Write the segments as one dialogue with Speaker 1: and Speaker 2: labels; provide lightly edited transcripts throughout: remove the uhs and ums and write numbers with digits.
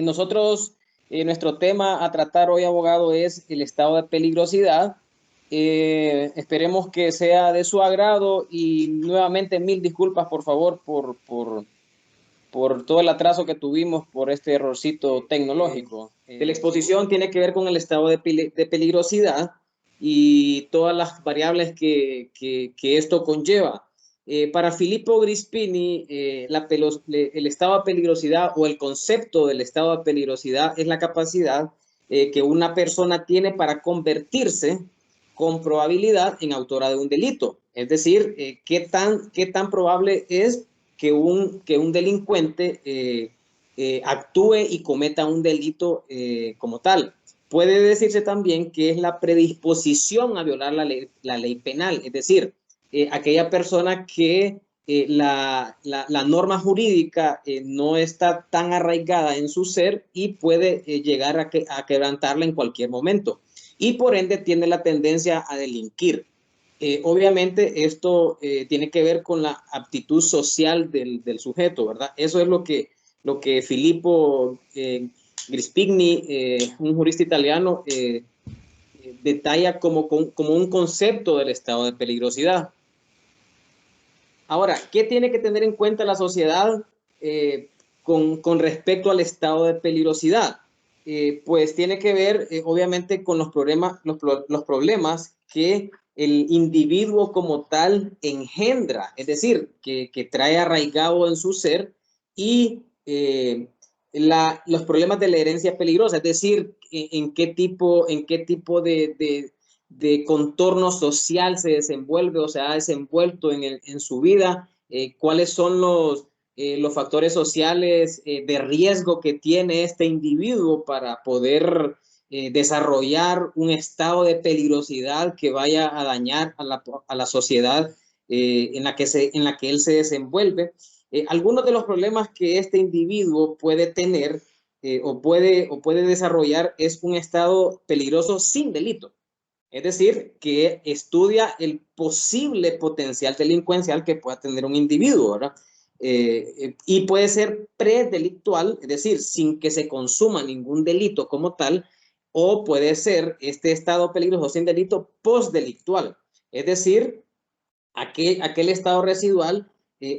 Speaker 1: Nosotros, nuestro tema a tratar hoy, abogado, es el estado de peligrosidad. Esperemos que sea de su agrado y nuevamente mil disculpas, por favor, por todo el atraso que tuvimos por este errorcito tecnológico. La exposición tiene que ver con el estado de peligrosidad y todas las variables que esto conlleva. Para Filippo Grispini, el estado de peligrosidad o el concepto del estado de peligrosidad es la capacidad que una persona tiene para convertirse con probabilidad en autora de un delito. Es decir, qué tan probable es que un delincuente actúe y cometa un delito como tal. Puede decirse también que es la predisposición a violar la ley penal, es decir, aquella persona que la norma jurídica no está tan arraigada en su ser y puede llegar a quebrantarla en cualquier momento. Y por ende tiene la tendencia a delinquir. Obviamente esto tiene que ver con la aptitud social del sujeto, ¿verdad? Eso es lo que Filippo Grispini, un jurista italiano, detalla como un concepto del estado de peligrosidad. Ahora, ¿qué tiene que tener en cuenta la sociedad con respecto al estado de peligrosidad? Pues tiene que ver, obviamente, con los problemas que el individuo como tal engendra, es decir, que trae arraigado en su ser y los problemas de la herencia peligrosa, es decir, en qué tipo de contorno social se desenvuelve o se ha desenvuelto en su vida, cuáles son los factores sociales de riesgo que tiene este individuo para poder desarrollar un estado de peligrosidad que vaya a dañar a la sociedad en la que él se desenvuelve. Algunos de los problemas que este individuo puede tener o puede desarrollar es un estado peligroso sin delito. Es decir, que estudia el posible potencial delincuencial que pueda tener un individuo, ¿verdad? Y puede ser predelictual, es decir, sin que se consuma ningún delito como tal, o puede ser este estado peligroso sin delito postdelictual, es decir, aquel estado residual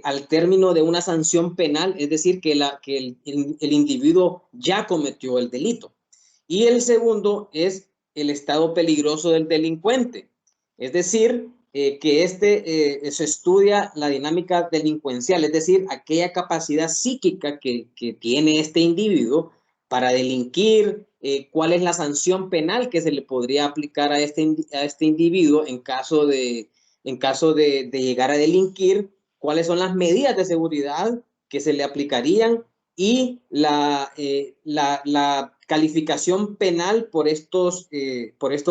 Speaker 1: al término de una sanción penal, es decir, que el individuo ya cometió el delito. Y el segundo es el estado peligroso del delincuente, es decir, que se estudia la dinámica delincuencial, es decir, aquella capacidad psíquica que tiene este individuo para delinquir, cuál es la sanción penal que se le podría aplicar a este individuo en caso de llegar a delinquir, cuáles son las medidas de seguridad que se le aplicarían y la calificación penal por estos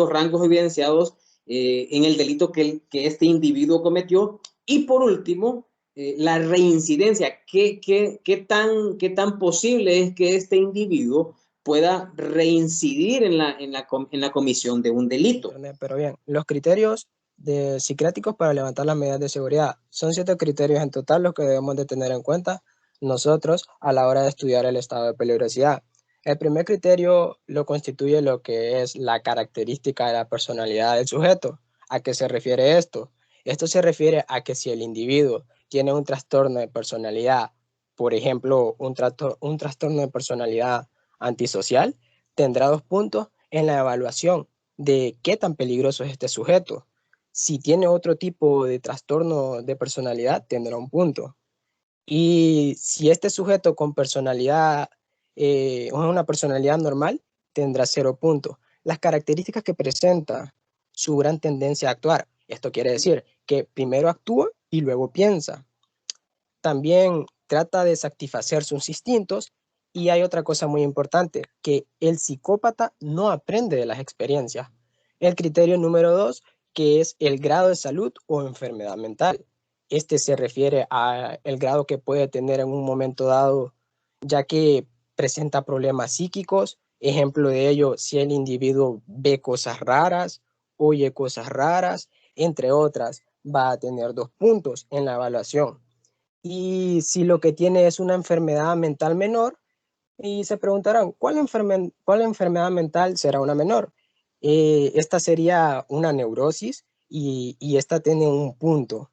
Speaker 1: rangos evidenciados en el delito que este individuo cometió. Y por último, la reincidencia. ¿Qué tan posible es que este individuo pueda reincidir en la comisión de un delito?
Speaker 2: Pero bien, los criterios psiquiátricos para levantar las medidas de seguridad son 7 criterios en total los que debemos de tener en cuenta nosotros a la hora de estudiar el estado de peligrosidad. El primer criterio lo constituye lo que es la característica de la personalidad del sujeto. ¿A qué se refiere esto? Esto se refiere a que si el individuo tiene un trastorno de personalidad, por ejemplo, un trastorno de personalidad antisocial, tendrá 2 puntos en la evaluación de qué tan peligroso es este sujeto. Si tiene otro tipo de trastorno de personalidad, tendrá 1 punto. Y si este sujeto con personalidad, una personalidad normal, tendrá 0 puntos. Las características que presenta: su gran tendencia a actuar. Esto quiere decir que primero actúa y luego piensa. También trata de satisfacer sus instintos. Y hay otra cosa muy importante, que el psicópata no aprende de las experiencias. El criterio número 2, que es el grado de salud o enfermedad mental. Este se refiere al grado que puede tener en un momento dado, ya que presenta problemas psíquicos. Ejemplo de ello, si el individuo ve cosas raras, oye cosas raras, entre otras, va a tener 2 puntos en la evaluación. Y si lo que tiene es una enfermedad mental menor, Y se preguntarán, ¿cuál enfermedad mental será una menor? Esta sería una neurosis y esta tiene un punto.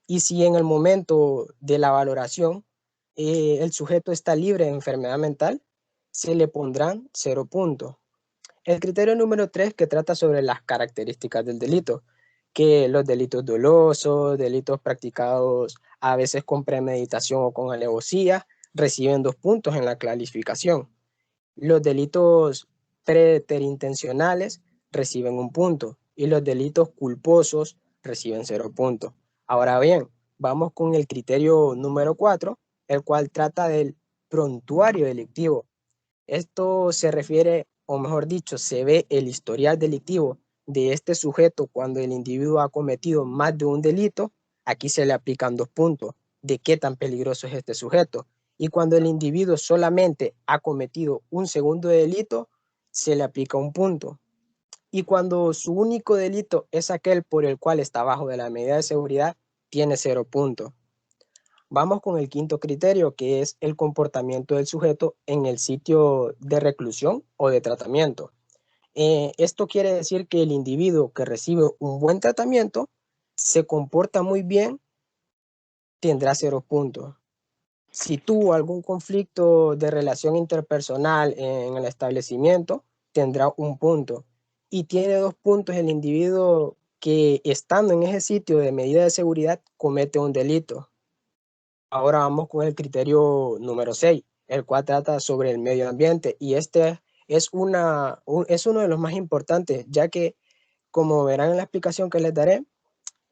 Speaker 2: Y si en el momento de la valoración el sujeto está libre de enfermedad mental, se le pondrán 0 puntos. El criterio número 3 que trata sobre las características del delito, que los delitos dolosos, delitos practicados a veces con premeditación o con alevosía, reciben 2 puntos en la clasificación. Los delitos preterintencionales reciben 1 punto y los delitos culposos reciben 0 puntos. Ahora bien, vamos con el criterio número 4, el cual trata del prontuario delictivo. Esto se refiere, o mejor dicho, se ve el historial delictivo de este sujeto cuando el individuo ha cometido más de un delito. Aquí se le aplican 2 puntos de qué tan peligroso es este sujeto. Y cuando el individuo solamente ha cometido un segundo delito, se le aplica 1 punto. Y cuando su único delito es aquel por el cual está bajo de la medida de seguridad, tiene 0 puntos. Vamos con el quinto criterio, que es el comportamiento del sujeto en el sitio de reclusión o de tratamiento. Esto quiere decir que el individuo que recibe un buen tratamiento se comporta muy bien, tendrá 0 puntos. Si tuvo algún conflicto de relación interpersonal en el establecimiento, tendrá 1 punto. Y tiene 2 puntos el individuo que estando en ese sitio de medida de seguridad comete un delito. Ahora vamos con el criterio número 6, el cual trata sobre el medio ambiente y este es uno de los más importantes, ya que como verán en la explicación que les daré,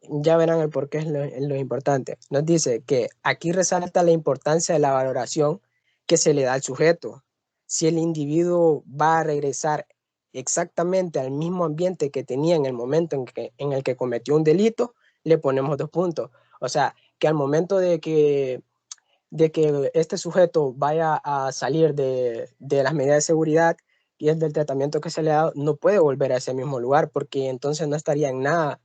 Speaker 2: ya verán el por qué es lo importante. Nos dice que aquí resalta la importancia de la valoración que se le da al sujeto. Si el individuo va a regresar exactamente al mismo ambiente que tenía en el momento en el que cometió un delito, le ponemos 2 puntos. O sea, que al momento de que este sujeto vaya a salir de las medidas de seguridad y es del tratamiento que se le ha dado, no puede volver a ese mismo lugar porque entonces no estaría en nada.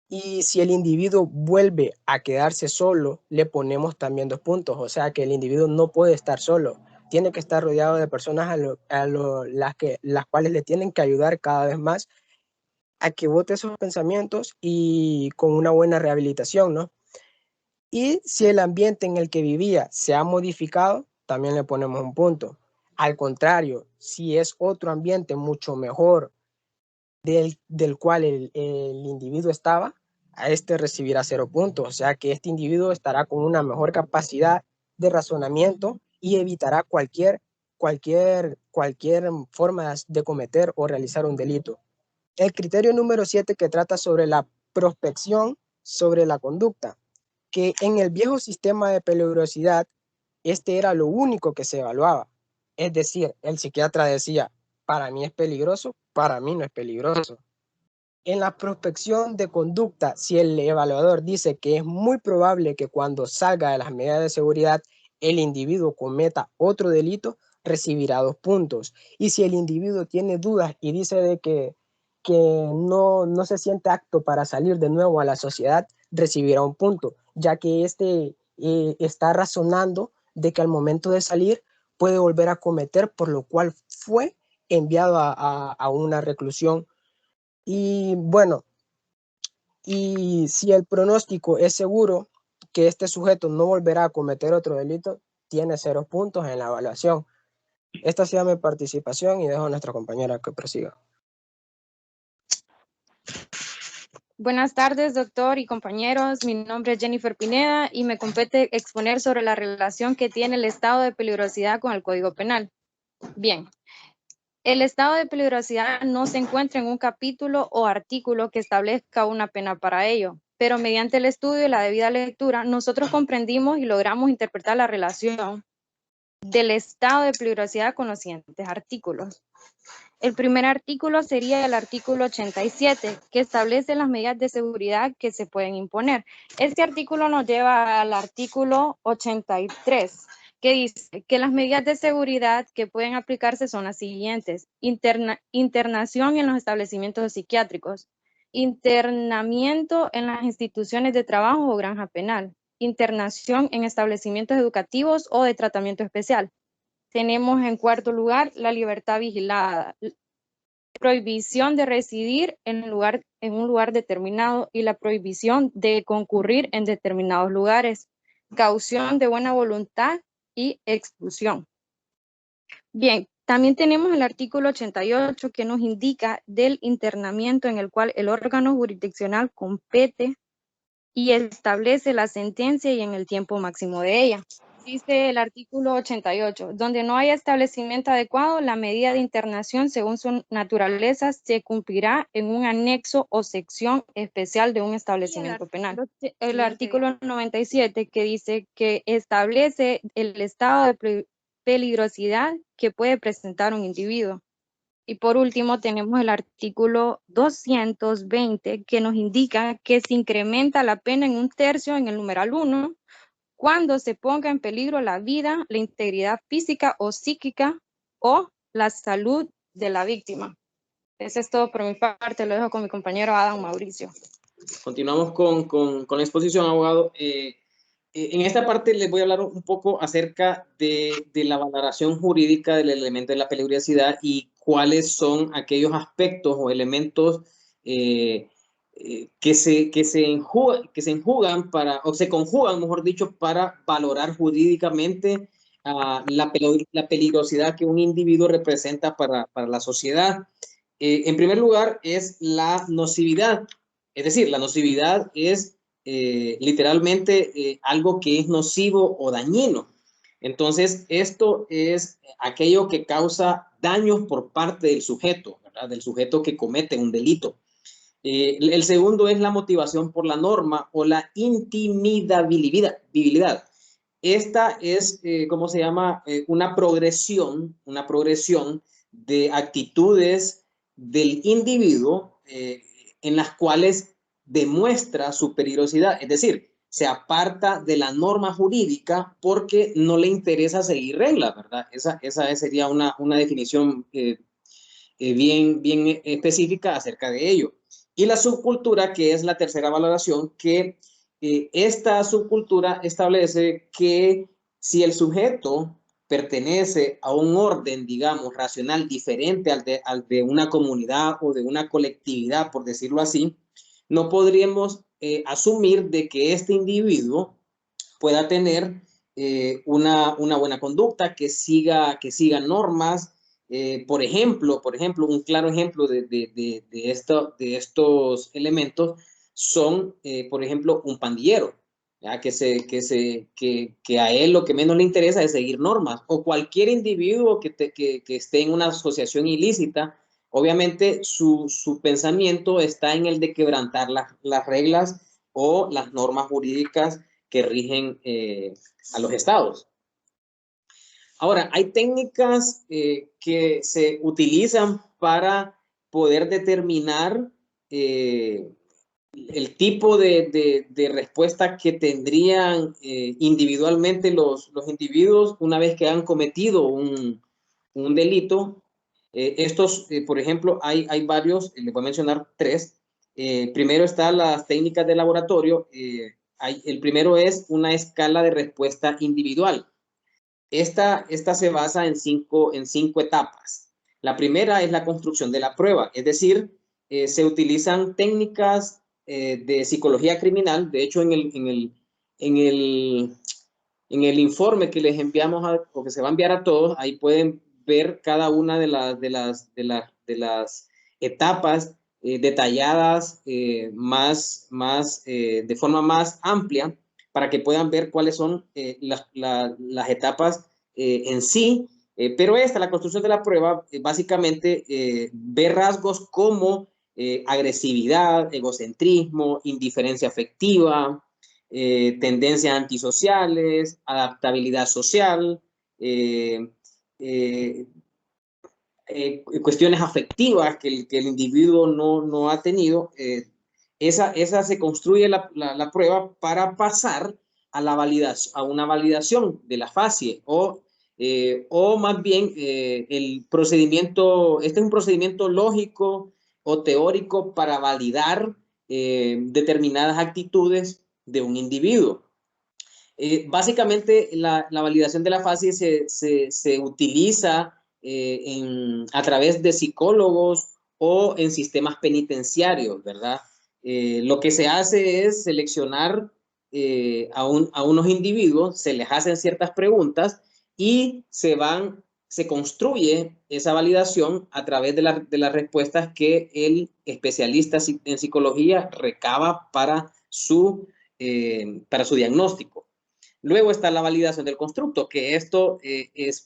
Speaker 2: Y si el individuo vuelve a quedarse solo, le ponemos también 2 puntos. O sea que el individuo no puede estar solo. Tiene que estar rodeado de personas las cuales le tienen que ayudar cada vez más a que bote esos pensamientos y con una buena rehabilitación, ¿no? Y si el ambiente en el que vivía se ha modificado, también le ponemos 1 punto. Al contrario, si es otro ambiente mucho mejor del cual el individuo estaba, a este recibirá 0 puntos. O sea que este individuo estará con una mejor capacidad de razonamiento y evitará cualquier forma de cometer o realizar un delito. El criterio número 7 que trata sobre la prospección sobre la conducta, que en el viejo sistema de peligrosidad, este era lo único que se evaluaba. Es decir, el psiquiatra decía, para mí es peligroso, para mí no es peligroso. En la prospección de conducta, si el evaluador dice que es muy probable que cuando salga de las medidas de seguridad el individuo cometa otro delito, recibirá 2 puntos. Y si el individuo tiene dudas y dice que no se siente apto para salir de nuevo a la sociedad, recibirá 1 punto, ya que está razonando de que al momento de salir puede volver a cometer, por lo cual fue enviado a una reclusión. Y bueno, y si el pronóstico es seguro que este sujeto no volverá a cometer otro delito, tiene 0 puntos en la evaluación. Esta ha sido mi participación y dejo a nuestra compañera que prosiga.
Speaker 3: Buenas tardes, doctor y compañeros. Mi nombre es Jennifer Pineda y me compete exponer sobre la relación que tiene el estado de peligrosidad con el Código Penal. Bien, el estado de peligrosidad no se encuentra en un capítulo o artículo que establezca una pena para ello, pero mediante el estudio y la debida lectura, nosotros comprendimos y logramos interpretar la relación del estado de peligrosidad con los siguientes artículos. El primer artículo sería el artículo 87, que establece las medidas de seguridad que se pueden imponer. Este artículo nos lleva al artículo 83, que dice que las medidas de seguridad que pueden aplicarse son las siguientes: internación en los establecimientos psiquiátricos, internamiento en las instituciones de trabajo o granja penal, internación en establecimientos educativos o de tratamiento especial, Tenemos en cuarto lugar la libertad vigilada, prohibición de residir en un lugar determinado y la prohibición de concurrir en determinados lugares, caución de buena voluntad y expulsión. Bien, también tenemos el artículo 88 que nos indica del internamiento en el cual el órgano jurisdiccional compete y establece la sentencia y en el tiempo máximo de ella. Dice el artículo 88, donde no haya establecimiento adecuado, la medida de internación según su naturaleza se cumplirá en un anexo o sección especial de un establecimiento penal. El artículo 97 que dice que establece el estado de peligrosidad que puede presentar un individuo. Y por último tenemos el artículo 220 que nos indica que se incrementa la pena en 1/3 en el numeral 1 cuando se ponga en peligro la vida, la integridad física o psíquica o la salud de la víctima. Eso es todo por mi parte, lo dejo con mi compañero Adam Mauricio.
Speaker 1: Continuamos con la exposición, abogado. En esta parte les voy a hablar un poco acerca de la valoración jurídica del elemento de la peligrosidad y cuáles son aquellos aspectos o elementos que se enjugan para, o se conjugan, mejor dicho, para valorar jurídicamente la peligrosidad que un individuo representa para la sociedad. En primer lugar, es la nocividad. Es decir, la nocividad es literalmente algo que es nocivo o dañino. Entonces, esto es aquello que causa daños por parte del sujeto, ¿verdad? Del sujeto que comete un delito. El segundo es la motivación por la norma o la intimidabilidad. Esta es, ¿cómo se llama? Una progresión de actitudes del individuo en las cuales demuestra su peligrosidad, es decir, se aparta de la norma jurídica porque no le interesa seguir reglas, ¿verdad? Esa sería una definición bien específica acerca de ello. Y la subcultura, que es la tercera valoración, que esta subcultura establece que si el sujeto pertenece a un orden, digamos, racional diferente al de una comunidad o de una colectividad, por decirlo así, no podríamos asumir de que este individuo pueda tener una buena conducta, que siga normas. Por ejemplo, un claro ejemplo de estos elementos son, por ejemplo, un pandillero, ¿ya? Que a él lo que menos le interesa es seguir normas, o cualquier individuo que esté en una asociación ilícita. Obviamente su pensamiento está en el de quebrantar las reglas o las normas jurídicas que rigen a los estados. Ahora, hay técnicas que se utilizan para poder determinar el tipo de respuesta que tendrían individualmente los individuos una vez que han cometido un delito. Por ejemplo, hay varios, les voy a mencionar 3. Primero están las técnicas de laboratorio. El primero es una escala de respuesta individual. Esta se basa en cinco etapas. La primera es la construcción de la prueba, es decir, se utilizan técnicas de psicología criminal. De hecho, en el informe que les enviamos o que se va a enviar a todos, ahí pueden ver cada una de las etapas detalladas de forma más amplia, para que puedan ver cuáles son las etapas en sí. Pero la construcción de la prueba, básicamente ve rasgos como agresividad, egocentrismo, indiferencia afectiva, tendencias antisociales, adaptabilidad social, cuestiones afectivas que el individuo no ha tenido. Esa se construye la prueba para pasar a una validación de la facie o más bien el procedimiento. Este es un procedimiento lógico o teórico para validar determinadas actitudes de un individuo. Básicamente, la validación de la FASI se utiliza a través de psicólogos o en sistemas penitenciarios, ¿verdad? Lo que se hace es seleccionar a unos individuos, se les hacen ciertas preguntas y se construye esa validación a través de las respuestas que el especialista en psicología recaba para su diagnóstico. Luego está la validación del constructo, que esto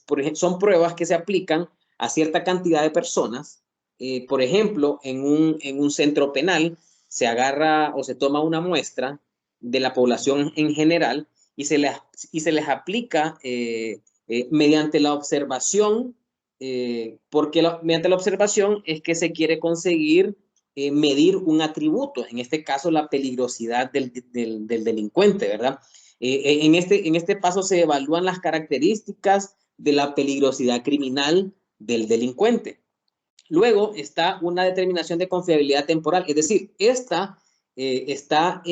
Speaker 1: por ejemplo, son pruebas que se aplican a cierta cantidad de personas. Por ejemplo, en un centro penal se agarra o se toma una muestra de la población en general y se les aplica mediante la observación, porque mediante la observación es que se quiere conseguir medir un atributo, en este caso la peligrosidad del delincuente, ¿verdad? En este paso se evalúan las características de la peligrosidad criminal del delincuente. Luego está una determinación de confiabilidad temporal, es decir, esta está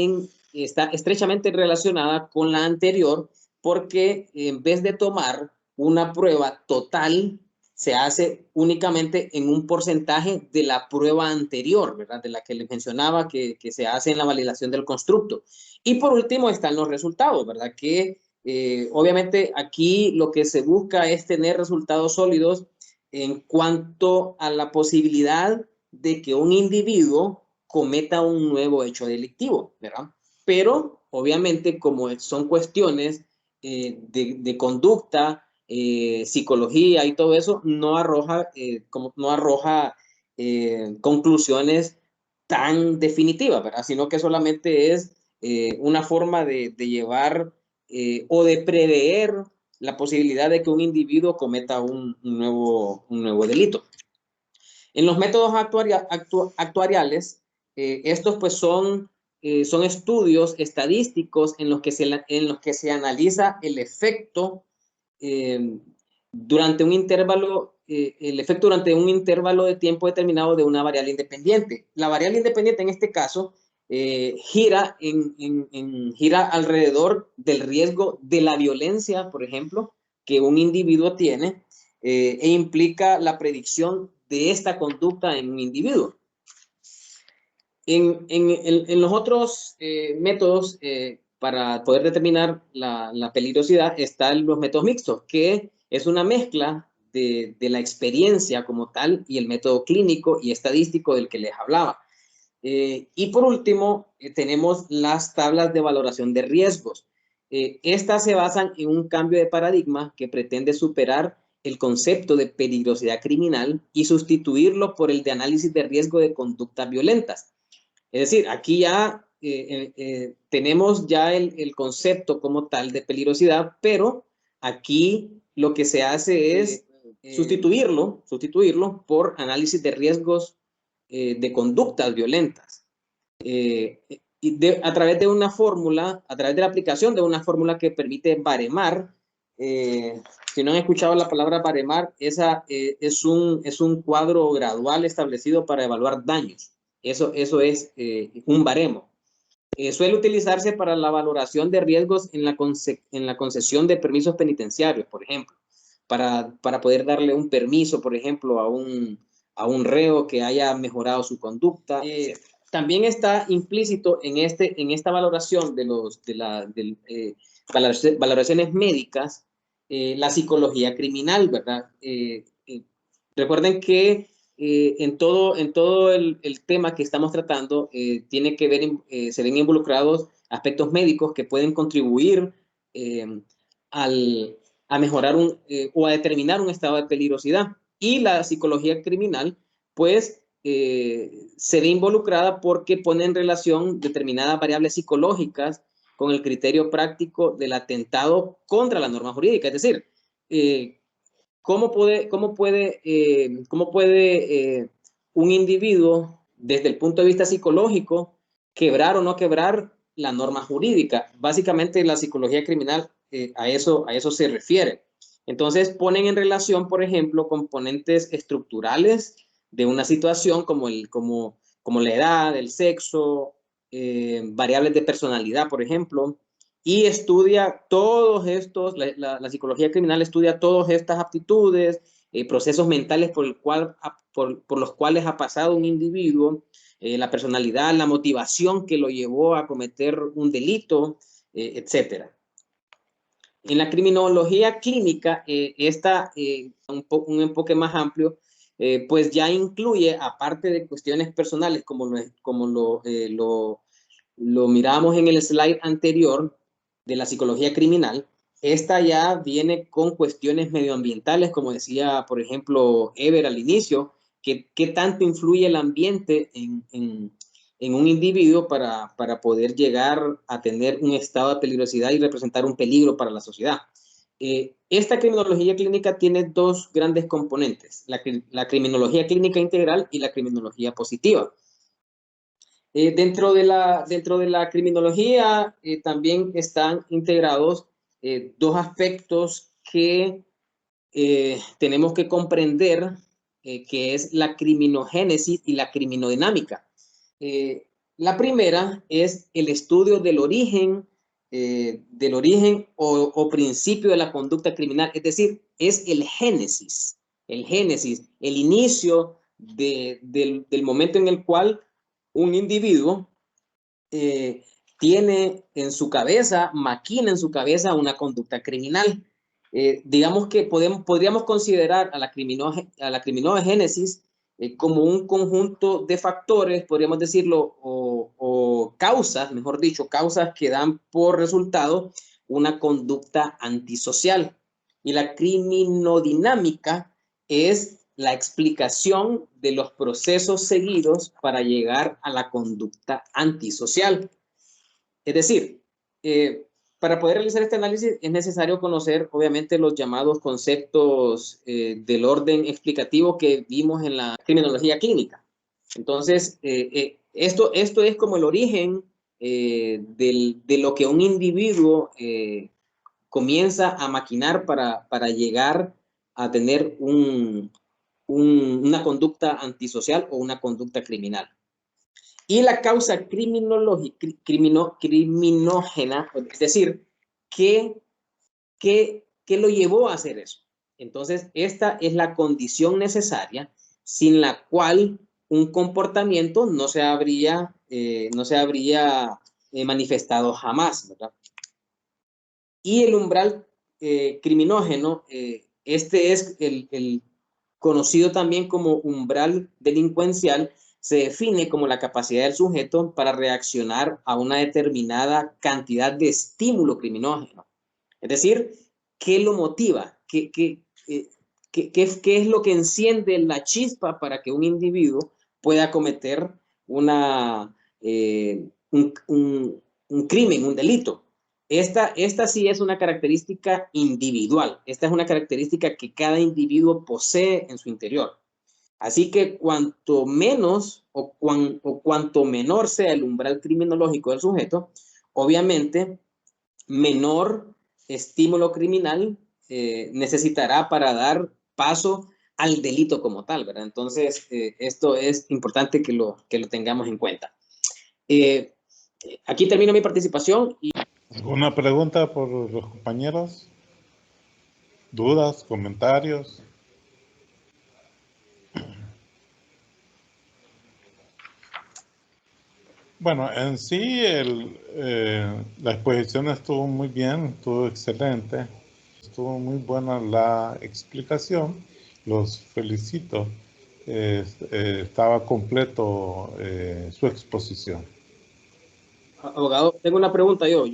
Speaker 1: estrechamente relacionada con la anterior porque en vez de tomar una prueba total, se hace únicamente en un porcentaje de la prueba anterior, ¿verdad? De la que les mencionaba que se hace en la validación del constructo. Y por último están los resultados, ¿verdad? Que obviamente aquí lo que se busca es tener resultados sólidos en cuanto a la posibilidad de que un individuo cometa un nuevo hecho delictivo, ¿verdad? Pero obviamente como son cuestiones de conducta, psicología y todo eso, no arroja conclusiones tan definitivas, ¿verdad? Sino que solamente es una forma de llevar o de prever la posibilidad de que un individuo cometa un nuevo delito. En los métodos actuariales, estos pues son estudios estadísticos en los que se analiza el efecto durante un intervalo de tiempo determinado de una variable independiente. La variable independiente en este caso gira alrededor del riesgo de la violencia, por ejemplo, que un individuo tiene e implica la predicción de esta conducta en un individuo. En los otros métodos para poder determinar la peligrosidad están los métodos mixtos, que es una mezcla de la experiencia como tal y el método clínico y estadístico del que les hablaba. Y por último, tenemos las tablas de valoración de riesgos. Estas se basan en un cambio de paradigma que pretende superar el concepto de peligrosidad criminal y sustituirlo por el de análisis de riesgo de conductas violentas. Es decir, aquí ya tenemos ya el concepto como tal de peligrosidad, pero aquí lo que se hace es sustituirlo por análisis de riesgos de conductas violentas. A través de una fórmula, a través de la aplicación de una fórmula que permite baremar. Si no han escuchado la palabra baremar, esa es un cuadro gradual establecido para evaluar daños. Eso es un baremo. Suele utilizarse para la valoración de riesgos en la concesión de permisos penitenciarios, por ejemplo, para poder darle un permiso, por ejemplo, a un reo que haya mejorado su conducta. También está implícito en esta valoración de valoraciones médicas la psicología criminal, ¿verdad? Recuerden que en todo el tema que estamos tratando tiene que ver, se ven involucrados aspectos médicos que pueden contribuir a mejorar o a determinar un estado de peligrosidad. Y la psicología criminal, pues, se ve involucrada porque pone en relación determinadas variables psicológicas con el criterio práctico del atentado contra la norma jurídica. Es decir, ¿cómo puede un individuo, desde el punto de vista psicológico, quebrar o no quebrar la norma jurídica? Básicamente, la psicología criminal a eso se refiere. Entonces, ponen en relación, por ejemplo, componentes estructurales de una situación como la edad, el sexo, variables de personalidad, por ejemplo, y estudia todos estos, la psicología criminal estudia todas estas aptitudes, procesos mentales por los cuales ha pasado un individuo, la personalidad, la motivación que lo llevó a cometer un delito, etcétera. En la criminología clínica, un enfoque más amplio, pues ya incluye, aparte de cuestiones personales, como lo miramos en el slide anterior de la psicología criminal, esta ya viene con cuestiones medioambientales, como decía, por ejemplo, Ever al inicio, qué tanto influye el ambiente en un individuo para poder llegar a tener un estado de peligrosidad y representar un peligro para la sociedad. Esta criminología clínica tiene dos grandes componentes, la criminología clínica integral y la criminología positiva. Dentro de la criminología también están integrados dos aspectos que tenemos que comprender, que es la criminogénesis y la criminodinámica. La primera es el estudio del origen o principio de la conducta criminal, es decir, es el génesis, el inicio del momento en el cual un individuo tiene en su cabeza, maquina en su cabeza una conducta criminal. Digamos que podríamos considerar a la criminogénesis como un conjunto de factores, podríamos decirlo, o causas, mejor dicho, causas que dan por resultado una conducta antisocial. Y la criminodinámica es la explicación de los procesos seguidos para llegar a la conducta antisocial. Es decir, para poder realizar este análisis es necesario conocer, obviamente, los llamados conceptos del orden explicativo que vimos en la criminología clínica. Entonces, esto es como el origen de lo que un individuo comienza a maquinar para llegar a tener una conducta antisocial o una conducta criminal. Y la causa criminógena, es decir, ¿qué lo llevó a hacer eso? Entonces, esta es la condición necesaria sin la cual un comportamiento no se habría manifestado jamás, ¿verdad? Y el umbral criminógeno, este es el conocido también como umbral delincuencial, se define como la capacidad del sujeto para reaccionar a una determinada cantidad de estímulo criminógeno. Es decir, ¿qué lo motiva? ¿Qué es lo que enciende la chispa para que un individuo pueda cometer un crimen, un delito? Esta sí es una característica individual. Esta es una característica que cada individuo posee en su interior. Así que cuanto menos o cuanto menor sea el umbral criminológico del sujeto, obviamente menor estímulo criminal necesitará para dar paso al delito como tal, ¿verdad? Entonces, esto es importante que lo tengamos en cuenta. Aquí termino mi participación.
Speaker 4: ¿Alguna pregunta por los compañeros? ¿Dudas? ¿Comentarios? Bueno, en sí la exposición estuvo muy bien, estuvo excelente, estuvo muy buena la explicación, los felicito, estaba completo su exposición.
Speaker 1: Abogado, tengo una pregunta yo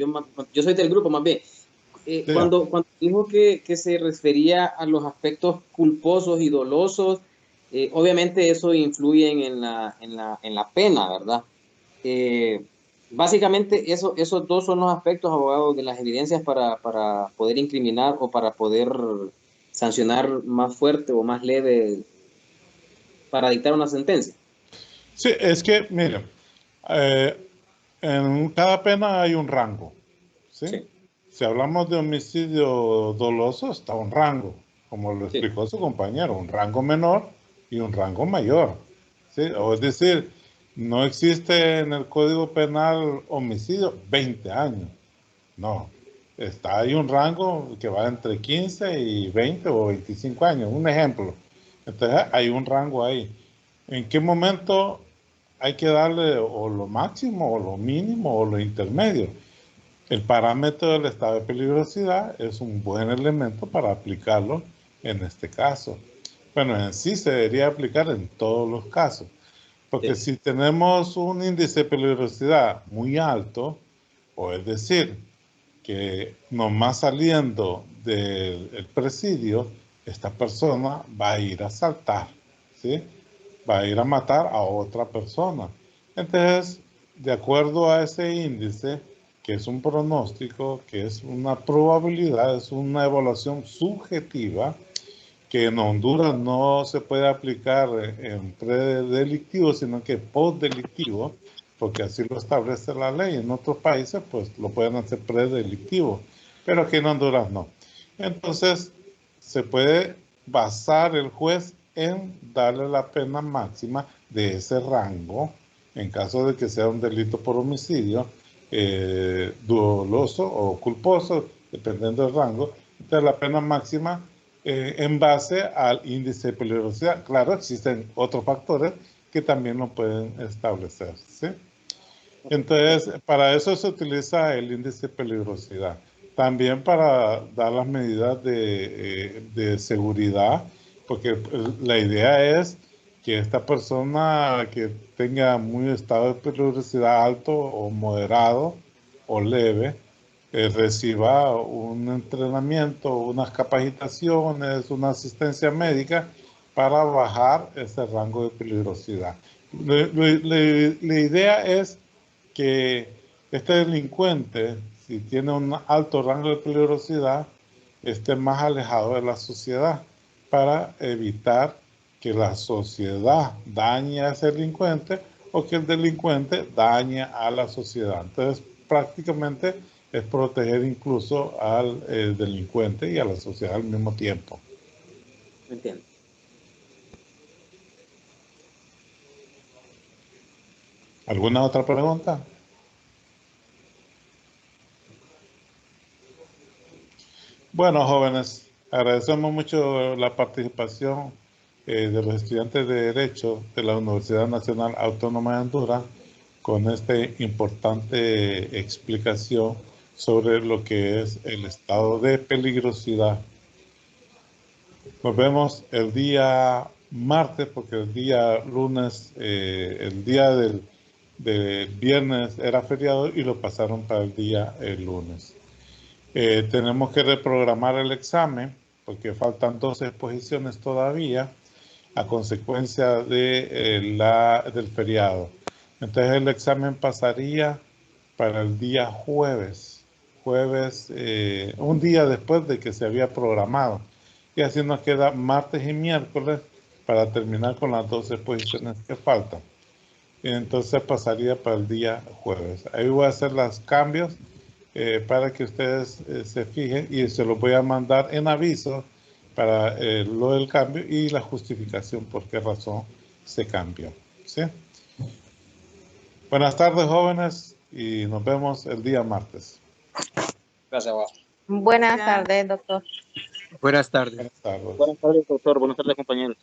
Speaker 1: soy del grupo más bien.
Speaker 4: Sí.
Speaker 1: Cuando dijo que se refería a los aspectos culposos y dolosos, obviamente eso influye en la pena, ¿verdad? Básicamente esos dos son los aspectos, abogado, de las evidencias para poder incriminar o para poder sancionar más fuerte o más leve para dictar una sentencia.
Speaker 4: Sí, es que, miren, en cada pena hay un rango, ¿sí? Sí. Si hablamos de homicidio doloso, está un rango, como lo explicó su compañero, un rango menor y un rango mayor, ¿sí? O es decir, no existe en el Código Penal homicidio 20 años, No, hay un rango que va entre 15 y 20 o 25 años, un ejemplo. Entonces hay un rango ahí. ¿En qué momento hay que darle o lo máximo, o lo mínimo, o lo intermedio? El parámetro del estado de peligrosidad es un buen elemento para aplicarlo en este caso. Bueno, en sí se debería aplicar en todos los casos, porque si tenemos un índice de peligrosidad muy alto, o es decir, que nomás saliendo del presidio, esta persona va a ir a asaltar, ¿sí? Va a ir a matar a otra persona. Entonces, de acuerdo a ese índice, que es un pronóstico, que es una probabilidad, es una evaluación subjetiva, que en Honduras no se puede aplicar en predelictivo, sino que postdelictivo, porque así lo establece la ley. En otros países, pues lo pueden hacer predelictivo, pero aquí en Honduras no. Entonces, se puede basar el juez en darle la pena máxima de ese rango, en caso de que sea un delito por homicidio, doloso o culposo, dependiendo del rango. Entonces, la pena máxima en base al índice de peligrosidad. Claro, existen otros factores que también lo pueden establecer, ¿sí? Entonces, para eso se utiliza el índice de peligrosidad. También para dar las medidas de seguridad, porque la idea es que esta persona que tenga muy estado de peligrosidad alto o moderado o leve, reciba un entrenamiento, unas capacitaciones, una asistencia médica para bajar ese rango de peligrosidad. La idea es que este delincuente, si tiene un alto rango de peligrosidad, esté más alejado de la sociedad para evitar que la sociedad dañe a ese delincuente o que el delincuente dañe a la sociedad. Entonces, prácticamente es proteger incluso al delincuente y a la sociedad al mismo tiempo.
Speaker 1: Entiendo.
Speaker 4: ¿Alguna otra pregunta? Bueno, jóvenes, agradecemos mucho la participación de los estudiantes de Derecho de la Universidad Nacional Autónoma de Honduras con esta importante explicación sobre lo que es el estado de peligrosidad. Nos vemos el día martes, porque el día lunes, el día del viernes era feriado y lo pasaron para el día lunes. Tenemos que reprogramar el examen porque faltan 2 exposiciones todavía a consecuencia del feriado. Entonces el examen pasaría para el día jueves, un día después de que se había programado. Y así nos queda martes y miércoles para terminar con las 2 exposiciones que faltan. Y entonces pasaría para el día jueves. Ahí voy a hacer los cambios para que ustedes se fijen y se los voy a mandar en aviso para lo del cambio y la justificación por qué razón se cambió, ¿sí? Buenas tardes, jóvenes, y nos vemos el día martes.
Speaker 1: Gracias, Bob.
Speaker 3: Buenas tardes, doctor.
Speaker 2: Buenas tardes.
Speaker 4: Buenas tardes.
Speaker 1: Buenas tardes, doctor. Buenas tardes, compañeros.